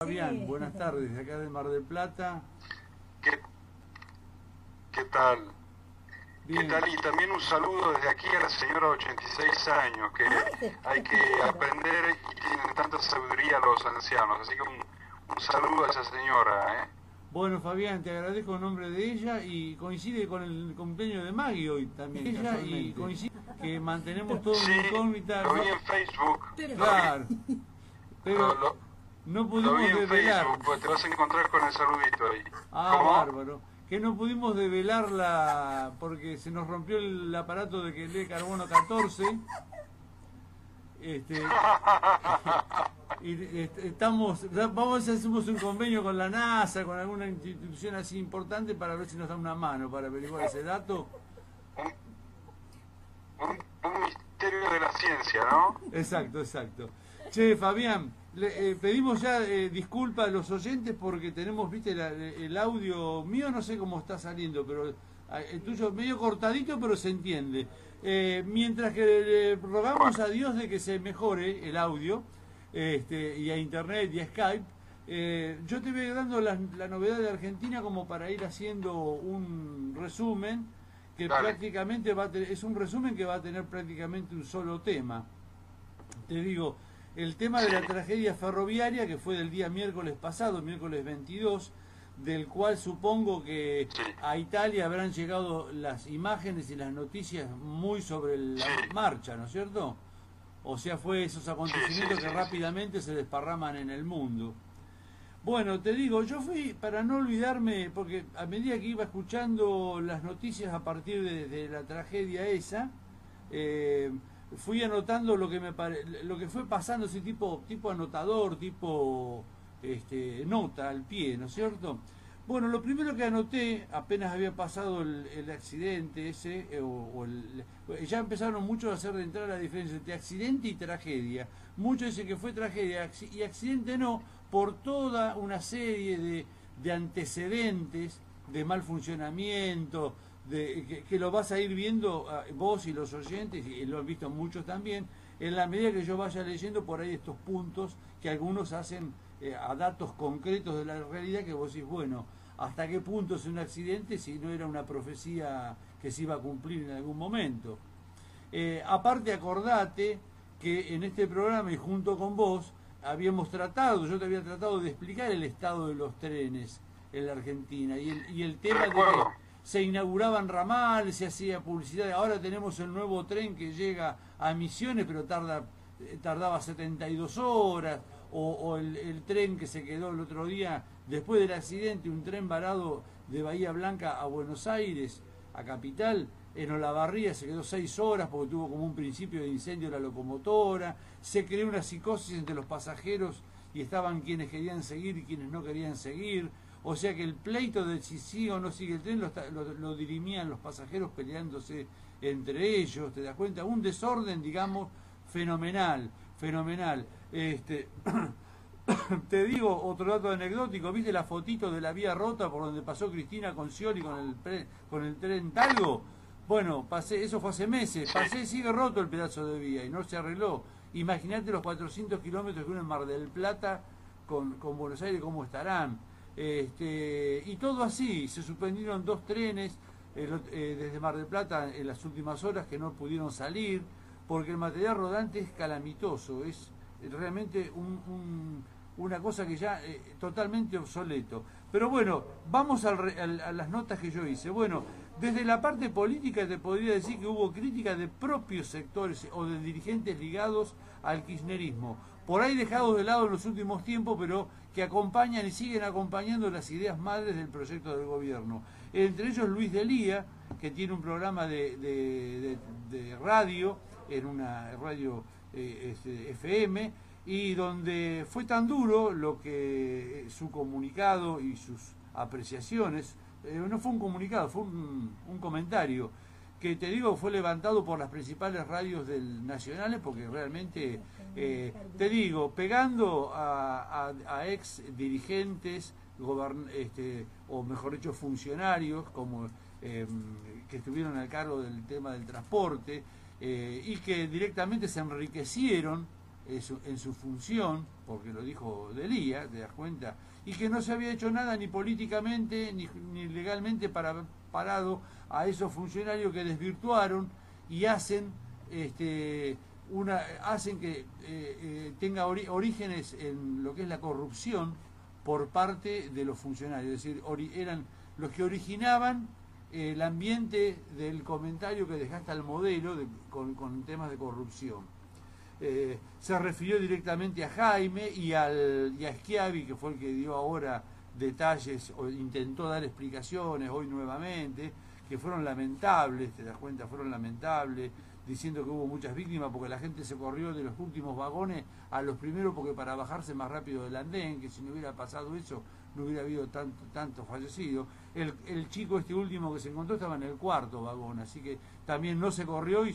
Fabián, buenas tardes, de acá de Mar del Plata. ¿Qué, qué tal? ¿Qué Bien, tal? Y también un saludo desde aquí a la señora de 86 años, que hay que aprender y tienen tanta sabiduría los ancianos. Así que un saludo a esa señora, ¿eh? bueno Fabián, te agradezco en nombre de ella y coincide con el cumpleaños de Maggie hoy también. Ella y coincide que mantenemos todo Sí, en incógnita. lo vi en Facebook. Claro, pero Lo, no lo vi pudimos en develar. Facebook, pues te vas a encontrar con el saludito ahí. Ah, ¿Cómo? bárbaro. Que no pudimos develarla porque se nos rompió el aparato de que lee carbono 14. Este, estamos, vamos a ver si hacemos un convenio con la NASA, con alguna institución así importante para ver si nos da una mano para averiguar ese dato. Un misterio de la ciencia, ¿no? Exacto, exacto. Che, Fabián, pedimos ya disculpas a los oyentes porque tenemos, viste, el audio mío no sé cómo está saliendo, pero el tuyo medio cortadito, pero se entiende. Mientras que le rogamos a Dios de que se mejore el audio, y a internet y a Skype, yo te voy dando la novedad de Argentina como para ir haciendo un resumen que Dale. prácticamente es un resumen que va a tener prácticamente un solo tema. Te digo, el tema de la tragedia ferroviaria que fue del día miércoles pasado, miércoles 22, del cual supongo que Sí. a Italia habrán llegado las imágenes y las noticias muy sobre la marcha, ¿no es cierto? O sea, fue esos acontecimientos que rápidamente se desparraman en el mundo. Bueno, te digo, yo fui, para no olvidarme, porque a medida que iba escuchando las noticias a partir de la tragedia esa, fui anotando lo que lo que fue pasando, ese tipo anotador, tipo nota al pie, ¿no es cierto? Bueno, lo primero que anoté, apenas había pasado el accidente ese, ya empezaron muchos a hacer de entrar la diferencia entre accidente y tragedia. Muchos dicen que fue tragedia y accidente no, por toda una serie de antecedentes, de mal funcionamiento, que lo vas a ir viendo vos y los oyentes, y lo han visto muchos también, en la medida que yo vaya leyendo por ahí estos puntos que algunos hacen a datos concretos de la realidad que vos decís, bueno, ¿hasta qué punto es un accidente si no era una profecía que se iba a cumplir en algún momento? Aparte, acordate que en este programa y junto con vos yo te había tratado de explicar el estado de los trenes en la Argentina y el tema de que se inauguraban ramales, se hacía publicidad. Ahora tenemos el nuevo tren que llega a Misiones, pero tardaba 72 horas, o el tren que se quedó el otro día después del accidente, un tren varado de Bahía Blanca a Buenos Aires, a Capital, en Olavarría se quedó 6 horas porque tuvo como un principio de incendio la locomotora, se creó una psicosis entre los pasajeros y estaban quienes querían seguir y quienes no querían seguir, o sea que el pleito de si sigue o no sigue el tren lo dirimían los pasajeros peleándose entre ellos, ¿te das cuenta? Un desorden, digamos, fenomenal. Te digo otro dato anecdótico, ¿viste la fotito de la vía rota por donde pasó Cristina con Scioli con el tren Talgo? Bueno, eso fue hace meses, sigue roto el pedazo de vía y no se arregló. Imagínate los 400 kilómetros que unen Mar del Plata con Buenos Aires, cómo estarán. Y todo así, se suspendieron 2 trenes desde Mar del Plata en las últimas horas que no pudieron salir, porque el material rodante es calamitoso, es realmente una cosa que ya totalmente obsoleto. Pero bueno, vamos a las notas que yo hice. Bueno, desde la parte política te podría decir que hubo crítica de propios sectores o de dirigentes ligados al kirchnerismo, por ahí dejados de lado en los últimos tiempos, pero que acompañan y siguen acompañando las ideas madres del proyecto del gobierno. Entre ellos Luis Delía, que tiene un programa de radio, en una radio FM, y donde fue tan duro lo que su comunicado y sus apreciaciones, no fue un comunicado, fue un comentario, que te digo fue levantado por las principales radios nacionales, porque realmente, te digo, pegando a ex dirigentes, o mejor dicho, funcionarios, como que estuvieron al cargo del tema del transporte, y que directamente se enriquecieron en su función, porque lo dijo Delía, te das cuenta, y que no se había hecho nada ni políticamente ni legalmente parado a esos funcionarios que desvirtuaron y hacen hacen que tenga orígenes en lo que es la corrupción por parte de los funcionarios, es decir, eran los que originaban el ambiente del comentario que dejaste al modelo con temas de corrupción. Se refirió directamente a Jaime y a Schiavi, que fue el que dio ahora detalles o intentó dar explicaciones hoy nuevamente, que fueron lamentables, te das cuenta, fueron lamentables, diciendo que hubo muchas víctimas porque la gente se corrió de los últimos vagones a los primeros porque para bajarse más rápido del andén, que si no hubiera pasado eso no hubiera habido tanto fallecido. El chico último que se encontró estaba en el cuarto vagón, así que también no se corrió y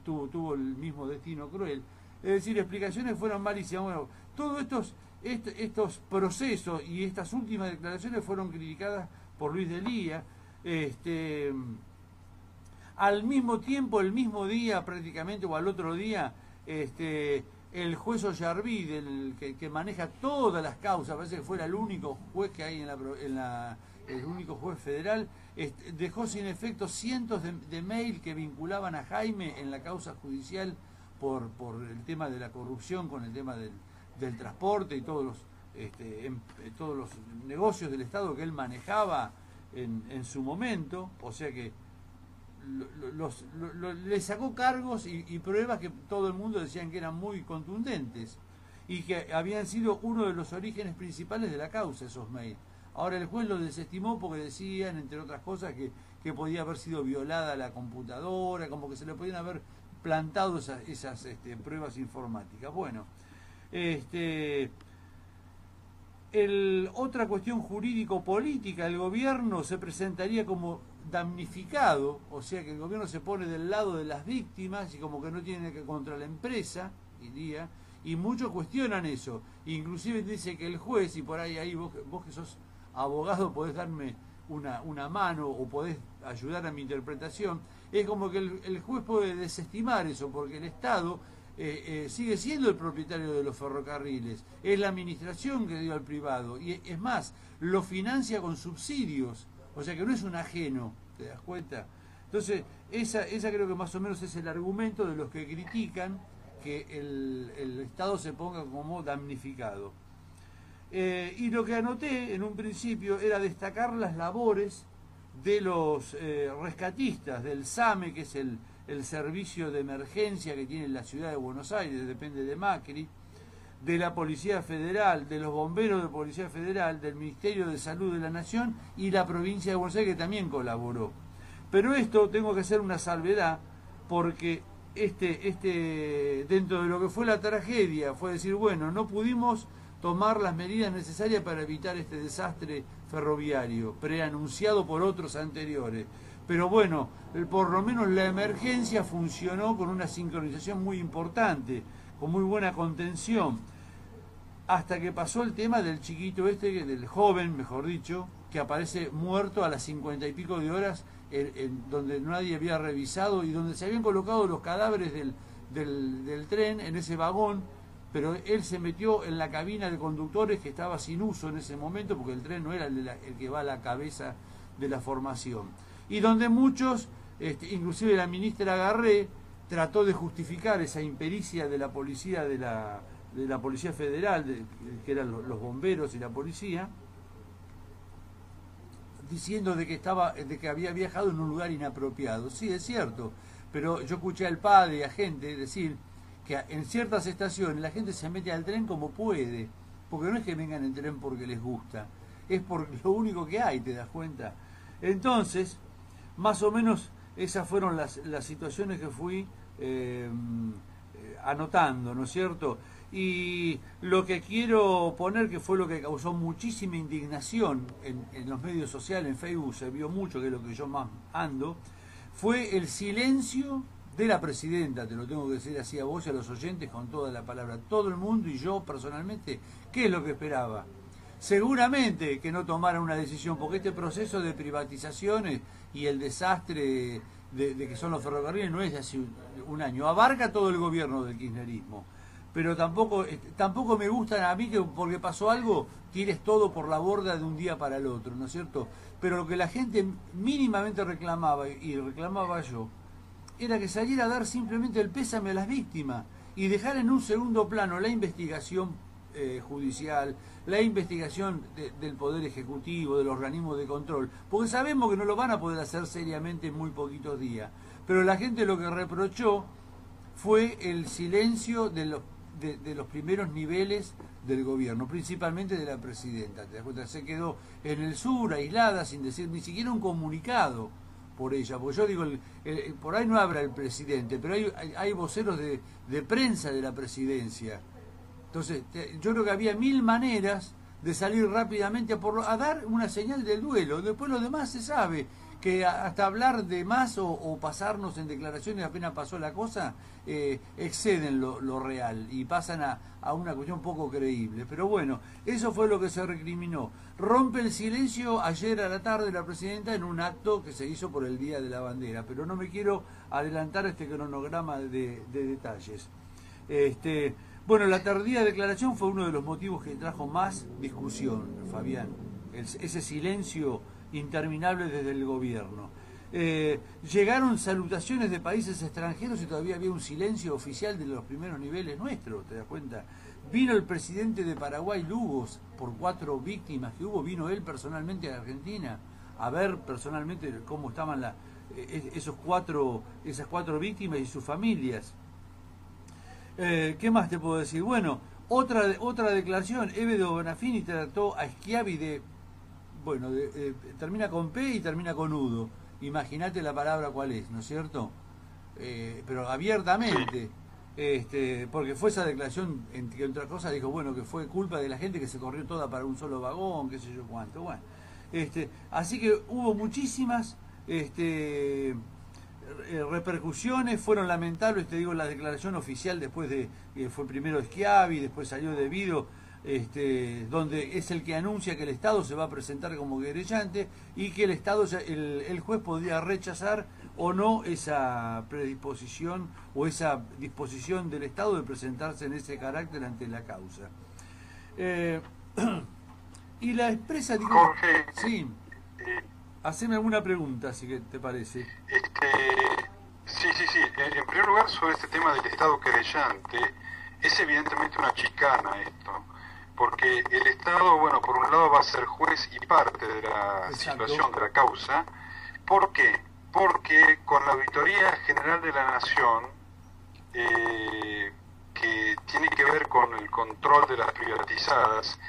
tuvo el mismo destino cruel. Es decir, explicaciones fueron malísimas. Bueno, todos estos procesos y estas últimas declaraciones fueron criticadas por Luis Delía. Al mismo tiempo, el mismo día prácticamente, o al otro día, el juez Ollarví, que maneja todas las causas, parece que fuera el único juez que hay el único juez federal, dejó sin efecto cientos de mail que vinculaban a Jaime en la causa judicial por el tema de la corrupción, con el tema del transporte y todos los negocios del Estado que él manejaba en su momento, o sea que le sacó cargos y pruebas que todo el mundo decían que eran muy contundentes y que habían sido uno de los orígenes principales de la causa, esos mails. Ahora el juez lo desestimó porque decían, entre otras cosas, que podía haber sido violada la computadora, como que se le podían haber plantado esas pruebas informáticas. Bueno, otra cuestión jurídico-política, el gobierno se presentaría como damnificado, o sea que el gobierno se pone del lado de las víctimas y como que no tiene que contra la empresa, diría, y muchos cuestionan eso. Inclusive dice que el juez, y por ahí vos que sos abogado podés darme una mano o podés ayudar a mi interpretación, es como que el juez puede desestimar eso, porque el Estado sigue siendo el propietario de los ferrocarriles, es la administración que dio al privado, y es más, lo financia con subsidios, o sea que no es un ajeno, ¿te das cuenta? Entonces, esa creo que más o menos es el argumento de los que critican que el Estado se ponga como damnificado. Y lo que anoté en un principio era destacar las labores de los rescatistas, del SAME, que es el servicio de emergencia que tiene la ciudad de Buenos Aires, depende de Macri, de la Policía Federal, de los bomberos de Policía Federal, del Ministerio de Salud de la Nación y la provincia de Buenos Aires, que también colaboró. Pero esto tengo que hacer una salvedad, porque dentro de lo que fue la tragedia, fue decir, bueno, no pudimos tomar las medidas necesarias para evitar este desastre ferroviario, preanunciado por otros anteriores. Pero bueno, por lo menos la emergencia funcionó con una sincronización muy importante, con muy buena contención, hasta que pasó el tema del chiquito del joven, mejor dicho, que aparece muerto a las 50 y pico de horas, donde nadie había revisado y donde se habían colocado los cadáveres del tren en ese vagón, pero él se metió en la cabina de conductores que estaba sin uso en ese momento, porque el tren no era el que va a la cabeza de la formación. Y donde muchos, inclusive la ministra Garré, trató de justificar esa impericia de la policía de la Policía Federal, que eran los bomberos y la policía, diciendo de que había viajado en un lugar inapropiado. Sí, es cierto, pero yo escuché al padre y a gente decir que en ciertas estaciones la gente se mete al tren como puede, porque no es que vengan en tren porque les gusta, es por lo único que hay, ¿te das cuenta? Entonces, más o menos esas fueron las situaciones que fui anotando, ¿no es cierto? Y lo que quiero poner, que fue lo que causó muchísima indignación en los medios sociales, en Facebook se vio mucho, que es lo que yo más ando, fue el silencio de la presidenta, te lo tengo que decir así a vos y a los oyentes con toda la palabra. Todo el mundo y yo personalmente, ¿qué es lo que esperaba? Seguramente que no tomara una decisión, porque este proceso de privatizaciones y el desastre de que son los ferrocarriles no es de hace un año, abarca todo el gobierno del kirchnerismo. pero tampoco me gusta a mí que porque pasó algo tires todo por la borda de un día para el otro, ¿no es cierto? Pero lo que la gente mínimamente reclamaba, y reclamaba yo, era que saliera a dar simplemente el pésame a las víctimas y dejar en un segundo plano la investigación judicial, la investigación del Poder Ejecutivo, de los organismos de control, porque sabemos que no lo van a poder hacer seriamente en muy poquitos días. Pero la gente lo que reprochó fue el silencio de los primeros niveles del gobierno, principalmente de la presidenta. ¿Te das cuenta? Se quedó en el sur, aislada, sin decir ni siquiera un comunicado por ella. Porque yo digo, por ahí no habla el presidente, pero hay voceros de prensa de la presidencia. Entonces, yo creo que había 1000 maneras de salir rápidamente a dar una señal del duelo. Después lo demás se sabe, que hasta hablar de más o pasarnos en declaraciones apenas pasó la cosa, exceden lo real y pasan a una cuestión poco creíble. Pero bueno, eso fue lo que se recriminó. Rompe el silencio ayer a la tarde la presidenta en un acto que se hizo por el Día de la Bandera, pero no me quiero adelantar a este cronograma de detalles. Bueno, la tardía declaración fue uno de los motivos que trajo más discusión, Fabián, ese silencio interminable desde el gobierno. Llegaron salutaciones de países extranjeros y todavía había un silencio oficial de los primeros niveles nuestros, ¿te das cuenta? Vino el presidente de Paraguay, Lugos, por 4 víctimas que hubo, vino él personalmente a Argentina a ver personalmente cómo estaban esas 4 víctimas y sus familias. ¿Qué más te puedo decir? Bueno, otra declaración, Evedo Bonafini trató a Schiavi termina con P y termina con Udo. Imagínate la palabra cuál es, ¿no es cierto? Pero abiertamente, porque fue esa declaración, entre otras cosas, dijo, bueno, que fue culpa de la gente que se corrió toda para un solo vagón, qué sé yo cuánto. Bueno, así que hubo muchísimas repercusiones, fueron lamentables, te digo, la declaración oficial después de que fue primero Schiavi, después salió Devido, donde es el que anuncia que el Estado se va a presentar como querellante y que el juez podría rechazar o no esa predisposición o esa disposición del Estado de presentarse en ese carácter ante la causa. Y la expresa, digo, Jorge, sí, haceme alguna pregunta, si que te parece. Sí. En primer lugar, sobre este tema del Estado querellante, es evidentemente una chicana esto, porque el Estado, bueno, por un lado va a ser juez y parte de la situación de la causa. ¿Por qué? Porque con la Auditoría General de la Nación, que tiene que ver con el control de las privatizadas,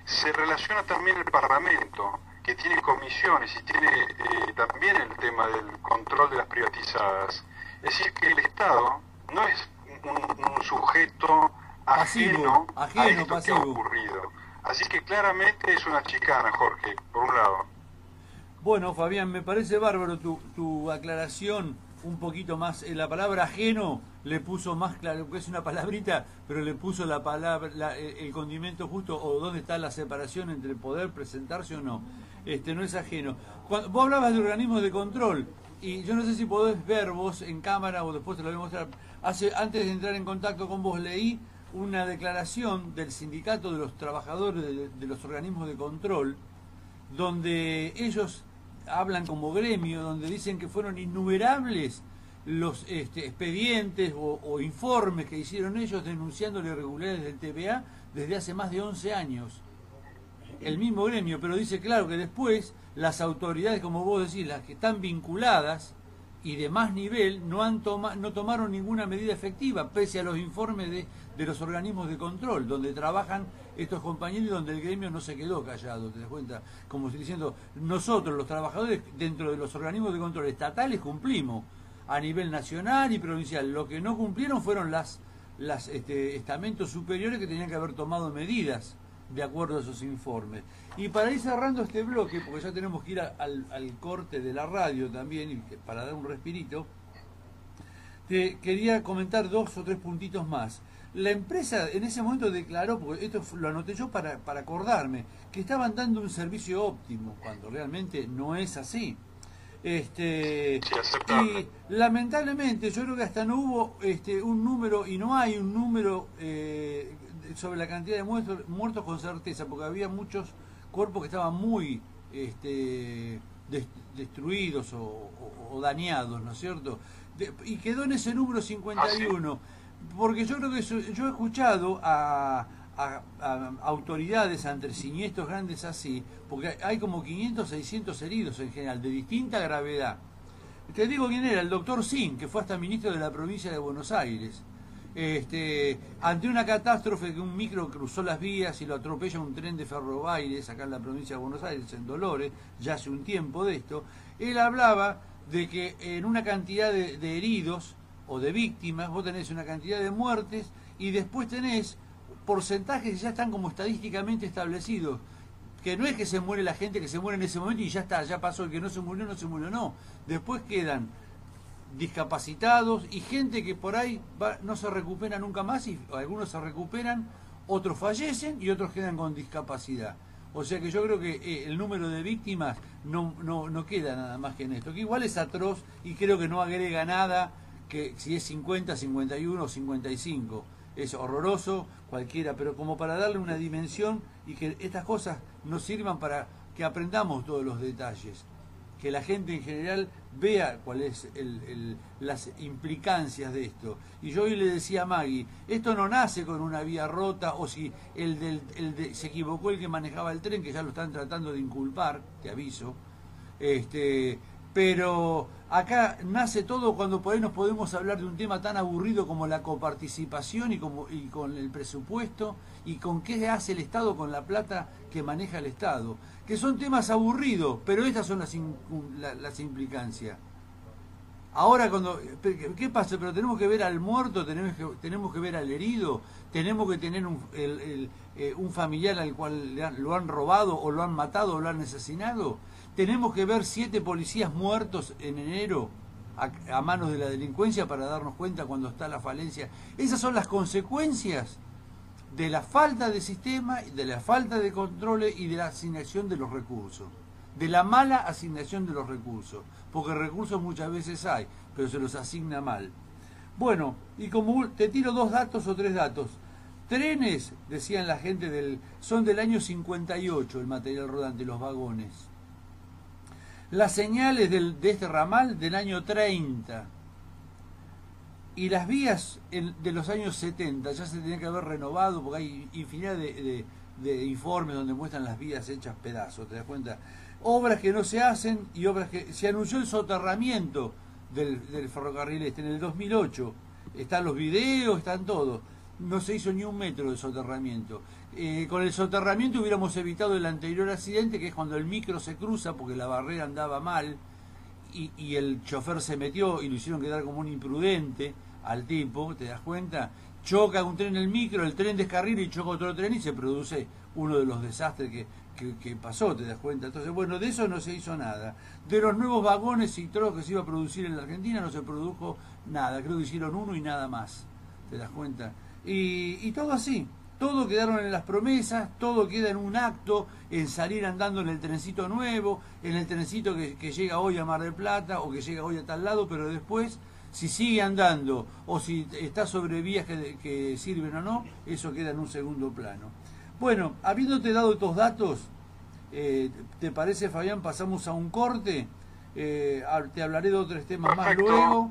se relaciona también el Parlamento, que tiene comisiones y tiene también el tema del control de las privatizadas. Es decir, que el Estado no es un sujeto ajeno a esto pasivo que ha ocurrido. Así que claramente es una chicana, Jorge, por un lado. Bueno, Fabián, me parece bárbaro tu aclaración un poquito más. La palabra ajeno le puso más claro, porque es una palabrita, pero le puso la palabra, el condimento justo, o dónde está la separación entre poder presentarse o no. No es ajeno. Vos hablabas de organismos de control, y yo no sé si podés ver vos en cámara o después te lo voy a mostrar. Antes de entrar en contacto con vos leí una declaración del sindicato de los trabajadores de los organismos de control, donde ellos hablan como gremio, donde dicen que fueron innumerables los expedientes o informes que hicieron ellos denunciando las irregularidades del TVA desde hace más de 11 años. El mismo gremio, pero dice claro que después las autoridades, como vos decís, las que están vinculadas y de más nivel, no tomaron ninguna medida efectiva, pese a los informes de los organismos de control, donde trabajan estos compañeros y donde el gremio no se quedó callado, ¿te das cuenta? Como estoy diciendo, nosotros los trabajadores dentro de los organismos de control estatales cumplimos a nivel nacional y provincial. Lo que no cumplieron fueron las estamentos superiores que tenían que haber tomado medidas de acuerdo a esos informes. Y para ir cerrando este bloque, porque ya tenemos que ir al corte de la radio también, y para dar un respirito, te quería comentar 2 o 3 puntitos más. La empresa en ese momento declaró, porque esto lo anoté yo para acordarme, que estaban dando un servicio óptimo, cuando realmente no es así. Sí, aceptable. Y lamentablemente yo creo que hasta no hubo un número, y no hay un número sobre la cantidad de muertos con certeza, porque había muchos cuerpos que estaban muy destruidos o dañados, ¿no es cierto? Y quedó en ese número 51, porque yo creo que yo he escuchado a autoridades ante siniestros grandes así, porque hay como 500, 600 heridos en general, de distinta gravedad. Te digo quién era, el doctor Sin, que fue hasta ministro de la provincia de Buenos Aires. Ante una catástrofe que un micro cruzó las vías y lo atropella un tren de Ferrobaires acá en la provincia de Buenos Aires, en Dolores, ya hace un tiempo de esto, él hablaba de que en una cantidad de heridos o de víctimas, vos tenés una cantidad de muertes y después tenés porcentajes que ya están como estadísticamente establecidos, que no es que se muere la gente que se muere en ese momento y ya está, ya pasó, el que no se murió, no. Después quedan discapacitados y gente que por ahí no se recupera nunca más, y algunos se recuperan, otros fallecen y otros quedan con discapacidad. O sea que yo creo que el número de víctimas no queda nada más que en esto, que igual es atroz y creo que no agrega nada, que si es 50, 51 o 55. Es horroroso cualquiera, pero como para darle una dimensión y que estas cosas nos sirvan para que aprendamos todos los detalles, que la gente en general vea cuáles las implicancias de esto. Y yo hoy le decía a Maggie, esto no nace con una vía rota, o si se equivocó el que manejaba el tren, que ya lo están tratando de inculpar, te aviso, pero acá nace todo cuando por ahí nos podemos hablar de un tema tan aburrido como la coparticipación y con el presupuesto y con qué hace el Estado con la plata que maneja el Estado, que son temas aburridos, pero estas son las implicancias. Ahora ¿qué pasa? Pero tenemos que ver al muerto, tenemos que ver al herido, tenemos que tener un familiar al cual lo han robado o lo han matado o lo han asesinado. Tenemos que ver 7 policías muertos en enero a manos de la delincuencia para darnos cuenta cuando está la falencia. Esas son las consecuencias de la falta de sistema, de la falta de controles y de la asignación de los recursos. De la mala asignación de los recursos. Porque recursos muchas veces hay, pero se los asigna mal. Bueno, y como te tiro 2 datos o 3 datos. Trenes, decían la gente, son del año 58 el material rodante, los vagones. Las señales de este ramal del año 30 y las vías de los años 70 ya se tenían que haber renovado, porque hay infinidad de informes donde muestran las vías hechas pedazos, ¿te das cuenta? Obras que no se hacen y obras que se anunció el soterramiento del ferrocarril en el 2008, están los videos, están todo, no se hizo ni un metro de soterramiento. Con el soterramiento hubiéramos evitado el anterior accidente, que es cuando el micro se cruza porque la barrera andaba mal y el chofer se metió y lo hicieron quedar como un imprudente al tipo, ¿te das cuenta? Choca un tren el micro, el tren descarrila y choca otro tren y se produce uno de los desastres que pasó, ¿te das cuenta? Entonces, bueno, de eso no se hizo nada. De los nuevos vagones y todo lo que se iba a producir en la Argentina no se produjo nada, creo que hicieron uno y nada más, ¿te das cuenta? Y todo así. Todo quedaron en las promesas, todo queda en un acto, en salir andando en el trencito nuevo, en el trencito que llega hoy a Mar del Plata o que llega hoy a tal lado, pero después, si sigue andando o si está sobre vías que sirven o no, eso queda en un segundo plano. Bueno, habiéndote dado estos datos, ¿te parece, Fabián? Pasamos a un corte, te hablaré de otros temas más luego.